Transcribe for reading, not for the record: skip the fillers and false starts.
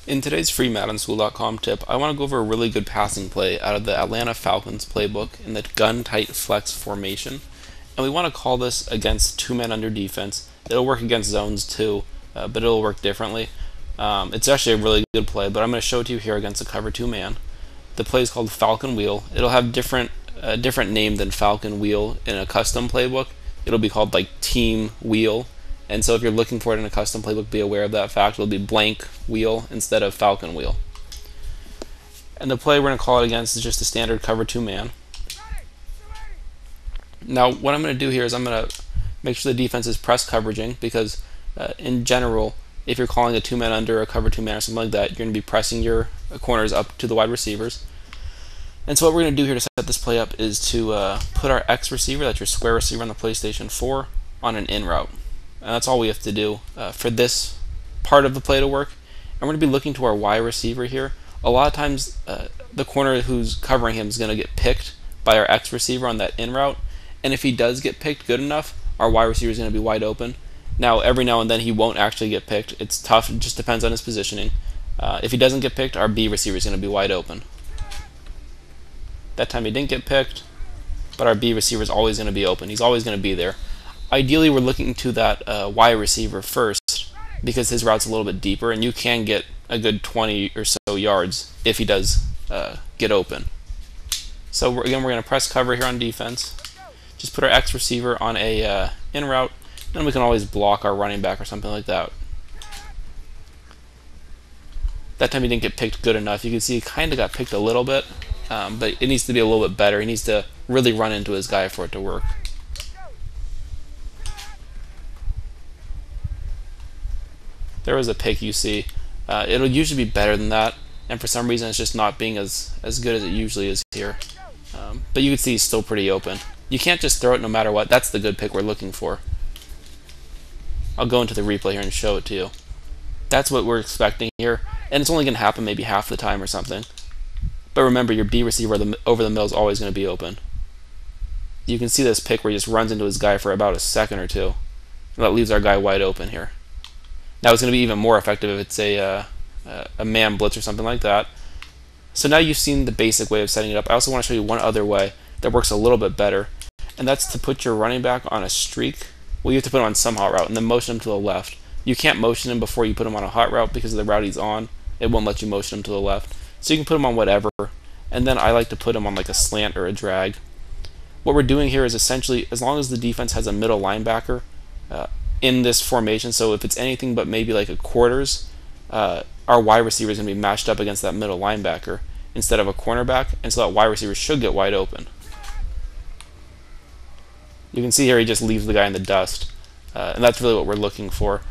In today's free MaddenSchool.com tip, I want to go over a really good passing play out of the Atlanta Falcons playbook in the gun tight flex formation. And we want to call this against two men under defense. It'll work against zones too, but it'll work differently. It's actually a really good play, but I'm going to show it to you here against a cover two man. The play is called Falcon Wheel. It'll have a different name than Falcon Wheel in a custom playbook. It'll be called like Team Wheel. And so if you're looking for it in a custom playbook, be aware of that fact. It'll be blank wheel instead of Falcon Wheel. And the play we're going to call it against is just a standard cover two man. Now what I'm going to do here is I'm going to make sure the defense is press coveraging, because in general, if you're calling a two man under, a cover two man or something like that, you're going to be pressing your corners up to the wide receivers. And so what we're going to do here to set this play up is to put our X receiver, that's your square receiver on the PlayStation 4, on an in route. And that's all we have to do for this part of the play to work. And we're going to be looking to our Y receiver here. A lot of times the corner who's covering him is going to get picked by our X receiver on that in route. And if he does get picked good enough, our Y receiver is going to be wide open. Now, every now and then he won't actually get picked. It's tough. It just depends on his positioning. If he doesn't get picked, our B receiver is going to be wide open. That time he didn't get picked, but our B receiver is always going to be open. He's always going to be there. Ideally, we're looking to that Y receiver first, because his route's a little bit deeper, and you can get a good 20 or so yards if he does get open. So again, we're going to press cover here on defense. Just put our X receiver on a in route, and we can always block our running back or something like that. That time he didn't get picked good enough. You can see he kind of got picked a little bit, but it needs to be a little bit better. He needs to really run into his guy for it to work. There was a pick, you see. It'll usually be better than that, and for some reason it's just not being as good as it usually is here. But you can see he's still pretty open. You can't just throw it no matter what. That's the good pick we're looking for. I'll go into the replay here and show it to you. That's what we're expecting here, and it's only going to happen maybe half the time or something. But remember, your B receiver over the middle is always going to be open. You can see this pick where he just runs into his guy for about a second or two, and that leaves our guy wide open here. Now it's going to be even more effective if it's a man blitz or something like that. So now you've seen the basic way of setting it up. I also want to show you one other way that works a little bit better, and that's to put your running back on a streak. Well, you have to put him on some hot route and then motion him to the left. You can't motion him before you put him on a hot route because of the route he's on. It won't let you motion him to the left. So you can put him on whatever, and then I like to put him on like a slant or a drag. What we're doing here is essentially, as long as the defense has a middle linebacker in this formation, so if it's anything but maybe like a quarters, our wide receiver is going to be matched up against that middle linebacker instead of a cornerback, and so that wide receiver should get wide open. You can see here he just leaves the guy in the dust, and that's really what we're looking for.